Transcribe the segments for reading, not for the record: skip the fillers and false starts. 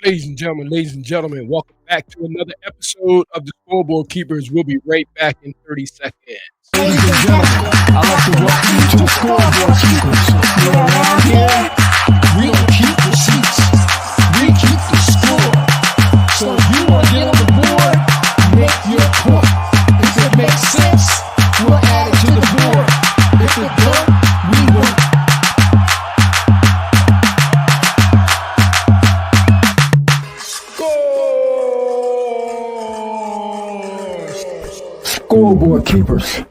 Ladies and gentlemen, welcome back to another episode of the Scoreboard Keepers. We'll be right back in 30 seconds. Ladies and gentlemen, I'd like to welcome you to the Scoreboard Keepers. Where around here, we don't keep receipts, we keep the score. So if you want to get on the board, make your point. If it makes sense, we'll add it to the board. If it don't, we won't. Scoreboard Keepers.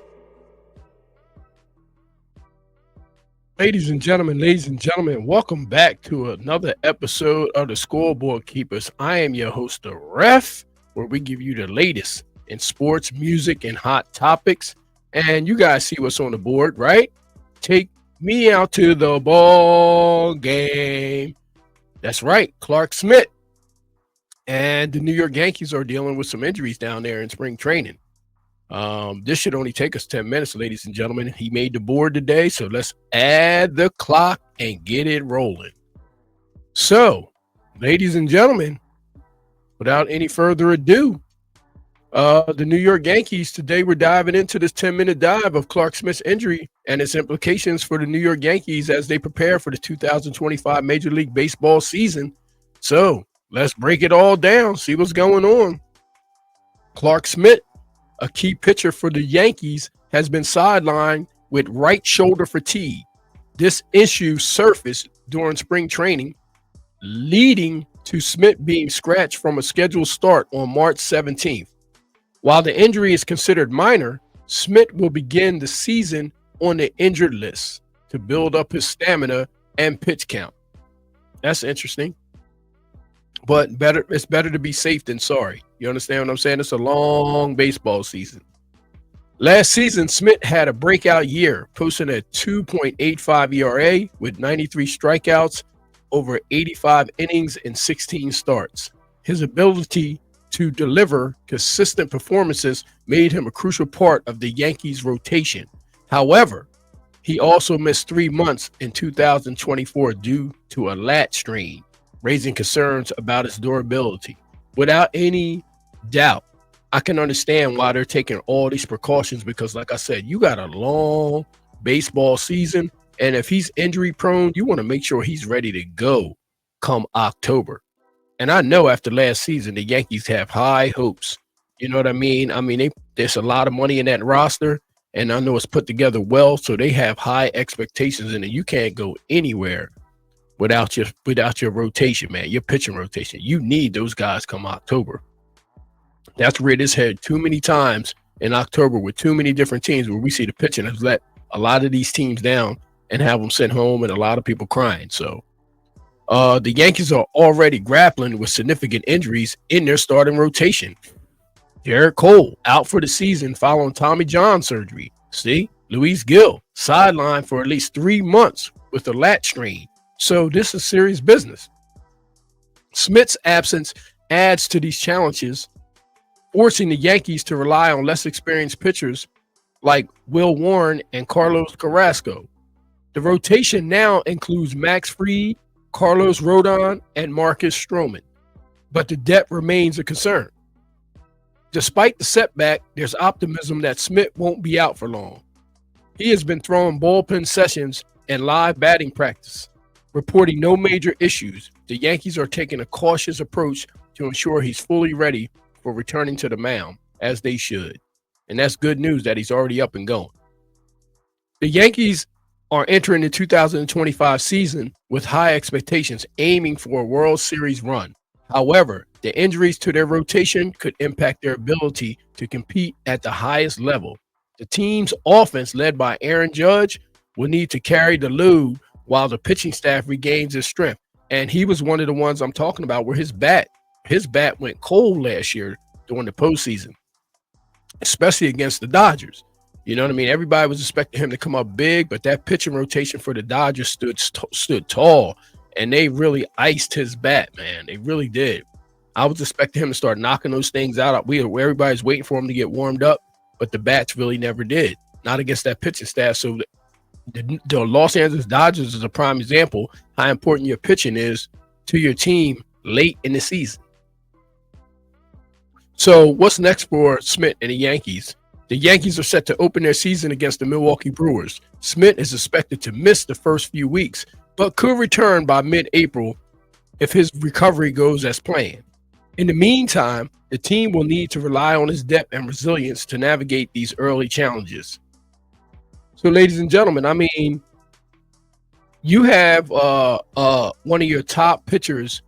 Ladies and gentlemen, welcome back to another episode of the Scoreboard Keepers. I am your host, the Ref, where we give you the latest in sports, music, and hot topics. And you guys see what's on the board, right? Take me out to the ball game. That's right, Clarke Schmidt. And the New York Yankees are dealing with some injuries down there in spring training. This should only take us 10 minutes, ladies and gentlemen. He made the board today, so let's add the clock and get it rolling. So, ladies and gentlemen, without any further ado, the New York Yankees, today we're diving into this 10-minute dive of Clarke Schmidt's injury and its implications for the New York Yankees as they prepare for the 2025 Major League Baseball season. So, let's break it all down, see what's going on. Clarke Schmidt, a key pitcher for the Yankees, has been sidelined with right shoulder fatigue. This issue surfaced during spring training, leading to Schmidt being scratched from a scheduled start on March 17th. While the injury is considered minor, Schmidt will begin the season on the injured list to build up his stamina and pitch count. That's interesting. But it's better to be safe than sorry. You understand what I'm saying? It's a long baseball season. Last season, Schmidt had a breakout year, posting a 2.85 ERA with 93 strikeouts, over 85 innings, and 16 starts. His ability to deliver consistent performances made him a crucial part of the Yankees' rotation. However, he also missed 3 months in 2024 due to a lat strain, raising concerns about its durability. Without any doubt, I can understand why they're taking all these precautions because, like I said, you got a long baseball season, and if he's injury prone, you want to make sure he's ready to go come October. And I know after last season, the Yankees have high hopes. You know what I mean? There's a lot of money in that roster, and I know it's put together well, so they have high expectations, and you can't go anywhere without your rotation, man, your pitching rotation. You need those guys come October. That's where it is headed too many times in October with too many different teams where we see the pitching has let a lot of these teams down and have them sent home and a lot of people crying. So the Yankees are already grappling with significant injuries in their starting rotation. Garrett Cole out for the season following Tommy John surgery. See, Luis Gil sidelined for at least 3 months with a lat strain. So this is serious business. Schmidt's absence adds to these challenges, forcing the Yankees to rely on less experienced pitchers like Will Warren and Carlos Carrasco. The rotation now includes Max Fried, Carlos Rodon, and Marcus Stroman, but the depth remains a concern. Despite the setback, there's optimism that Schmidt won't be out for long. He has been throwing bullpen sessions and live batting practice, reporting no major issues. The Yankees are taking a cautious approach to ensure he's fully ready for returning to the mound, as they should. And that's good news that he's already up and going. The Yankees are entering the 2025 season with high expectations, aiming for a World Series run. However, the injuries to their rotation could impact their ability to compete at the highest level. The team's offense, led by Aaron Judge, will need to carry the load while the pitching staff regains its strength. And he was one of the ones I'm talking about where his bat went cold last year during the postseason, especially against the Dodgers. You know what I mean? Everybody was expecting him to come up big, but that pitching rotation for the Dodgers stood tall, and they really iced his bat, man. They really did. I was expecting him to start knocking those things out. Everybody's waiting for him to get warmed up, but the bats really never did. Not against that pitching staff. So the Los Angeles Dodgers is a prime example how important your pitching is to your team late in the season. So what's next for Schmidt and the Yankees? The Yankees are set to open their season against the Milwaukee Brewers. Schmidt is expected to miss the first few weeks, but could return by mid-April if his recovery goes as planned. In the meantime, the team will need to rely on his depth and resilience to navigate these early challenges. So, ladies and gentlemen, I mean, you have one of your top pitchers,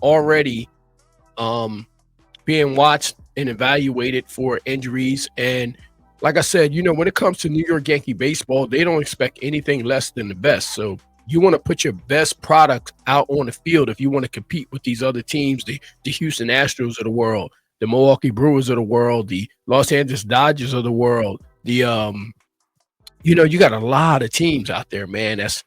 already being watched and evaluated for injuries. And like I said, when it comes to New York Yankee baseball, they don't expect anything less than the best. So you want to put your best product out on the field if you want to compete with these other teams, the Houston Astros of the world, the Milwaukee Brewers of the world, the Los Angeles Dodgers of the world. You got a lot of teams out there, man, that's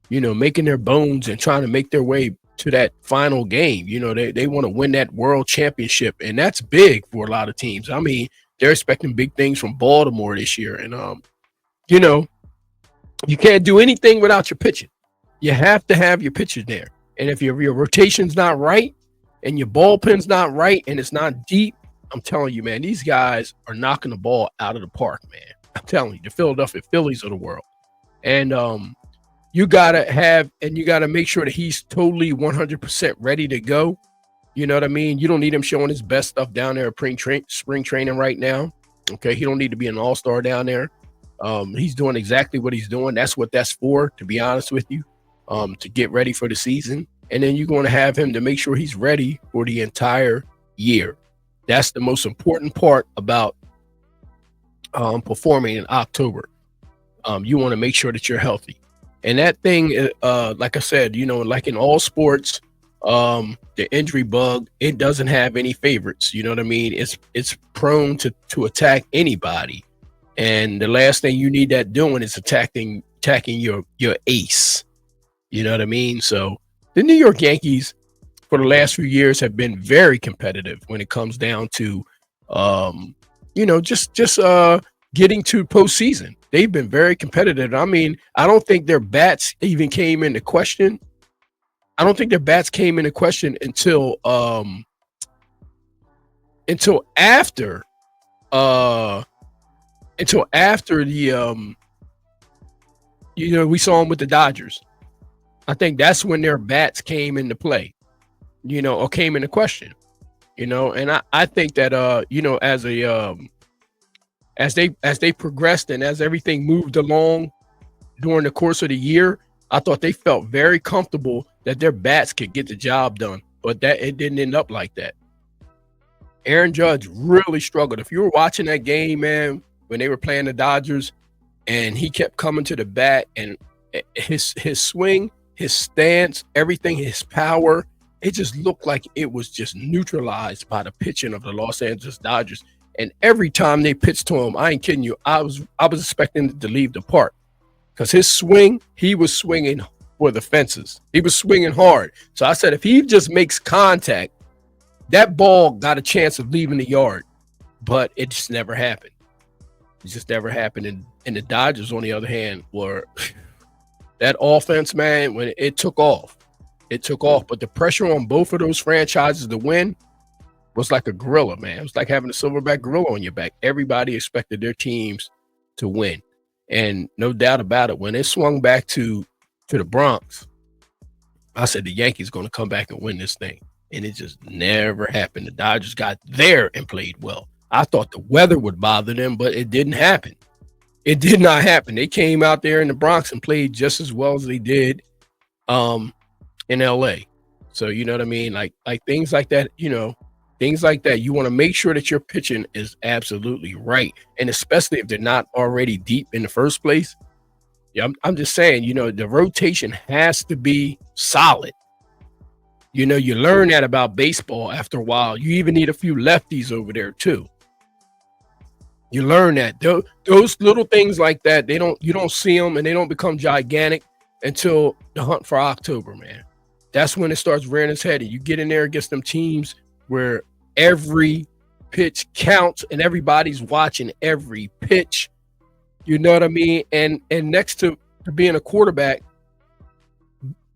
making their bones and trying to make their way to that final game. They want to win that world championship, and that's big for a lot of teams. I mean, they're expecting big things from Baltimore this year, and you can't do anything without your pitching. You have to have your pitchers there. And if your rotation's not right and your bullpen's not right and it's not deep, I'm telling you, man, these guys are knocking the ball out of the park, man. I'm telling you, the Philadelphia Phillies of the world. And you got to make sure that he's totally 100% ready to go. You know what I mean? You don't need him showing his best stuff down there at spring training right now. Okay, he don't need to be an all-star down there. He's doing exactly what he's doing. That's what that's for, to be honest with you, to get ready for the season. And then you're going to have him to make sure he's ready for the entire year. That's the most important part about performing in October. You want to make sure that you're healthy. And that thing, like I said, like in all sports, the injury bug, it doesn't have any favorites. You know what I mean? It's prone to attack anybody. And the last thing you need that doing is attacking your ace. You know what I mean? So the New York Yankees for the last few years have been very competitive when it comes down to, just getting to postseason. They've been very competitive. I mean, I don't think their bats even came into question. I don't think their bats came into question until after the we saw them with the Dodgers. I think that's when their bats came into play, or came into question, and I think that as they progressed and as everything moved along during the course of the year, I thought they felt very comfortable that their bats could get the job done, but that it didn't end up like that. Aaron Judge really struggled. If you were watching that game, man, when they were playing the Dodgers, and he kept coming to the bat, and his swing, his stance, everything, his power, it just looked like it was just neutralized by the pitching of the Los Angeles Dodgers. And every time they pitched to him, I ain't kidding you, I was expecting to leave the park, because his swing, he was swinging for the fences. He was swinging hard. So I said, if he just makes contact, that ball got a chance of leaving the yard, but it just never happened. It just never happened. And the Dodgers, on the other hand, were that offense, man, when it took off. But the pressure on both of those franchises to win was like a gorilla, man. It was like having a silverback gorilla on your back. Everybody expected their teams to win. And no doubt about it, when it swung back to the Bronx, I said the Yankees going to come back and win this thing. And it just never happened. The Dodgers got there and played well. I thought the weather would bother them, but it didn't happen. It did not happen. They came out there in the Bronx and played just as well as they did in LA. So, you know what I mean? Like things like that, things like that. You want to make sure that your pitching is absolutely right. And especially if they're not already deep in the first place. Yeah, I'm just saying, the rotation has to be solid. You learn that about baseball after a while. You even need a few lefties over there too. You learn that those little things like that, you don't see them, and they don't become gigantic until the hunt for October, man. That's when it starts rearing its head, and you get in there against them teams where every pitch counts and everybody's watching every pitch. You know what I mean? And next to being a quarterback,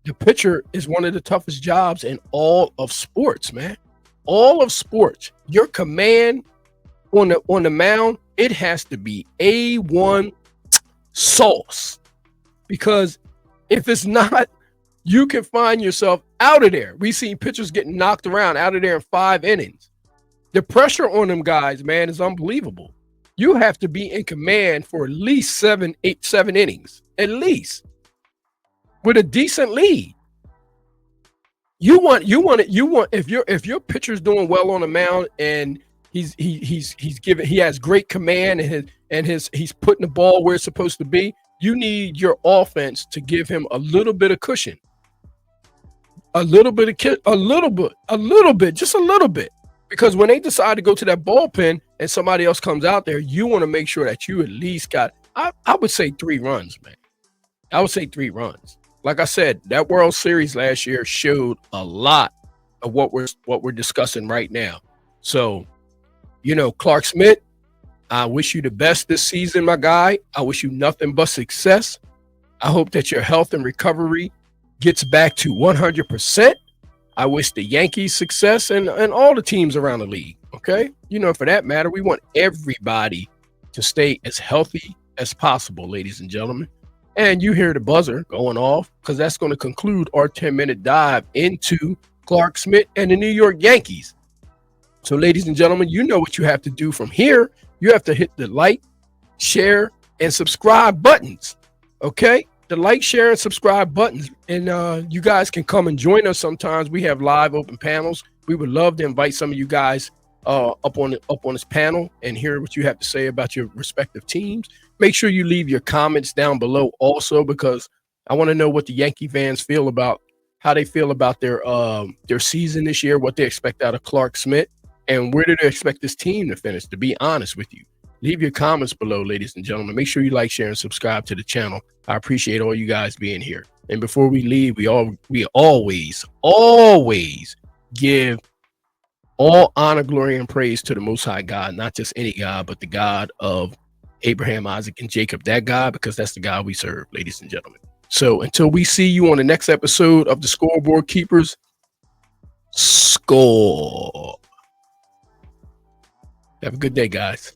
The pitcher is one of the toughest jobs in all of sports, man. All of sports. Your command on the mound, it has to be A1 sauce. Because if it's not, you can find yourself out of there. We seen pitchers getting knocked around out of there in 5 innings. The pressure on them guys, man, is unbelievable. You have to be in command for at least 7 innings, at least, with a decent lead. You want if your pitcher's doing well on the mound and he has great command and he's putting the ball where it's supposed to be. You need your offense to give him a little bit of cushion, just a little bit. Because when they decide to go to that bullpen and somebody else comes out there, you want to make sure that you at least got, I would say 3 runs, man. I would say 3 runs. Like I said, that World Series last year showed a lot of what we're discussing right now. So, Clarke Schmidt, I wish you the best this season, my guy. I wish you nothing but success. I hope that your health and recovery gets back to 100%. I wish the Yankees success and all the teams around the league, okay? For that matter, we want everybody to stay as healthy as possible, ladies and gentlemen. And you hear the buzzer going off because that's going to conclude our 10-minute dive into Clarke Schmidt and the New York Yankees. So, ladies and gentlemen, you know what you have to do from here. You have to hit the like, share, and subscribe buttons, okay? The like, share, and subscribe buttons. And you guys can come and join us sometimes. We have live open panels. We would love to invite some of you guys up on this panel and hear what you have to say about your respective teams. Make sure you leave your comments down below also, because I want to know what the Yankee fans feel about, how they feel about their season this year, what they expect out of Clarke Schmidt, and where do they expect this team to finish, to be honest with you. Leave your comments below, ladies and gentlemen. Make sure you like, share, and subscribe to the channel. I appreciate all you guys being here. And before we leave, we always give all honor, glory, and praise to the Most High God, not just any God, but the God of Abraham, Isaac, and Jacob, that God, because that's the God we serve, ladies and gentlemen. So until we see you on the next episode of the Scoreboard Keepers, score. Have a good day, guys.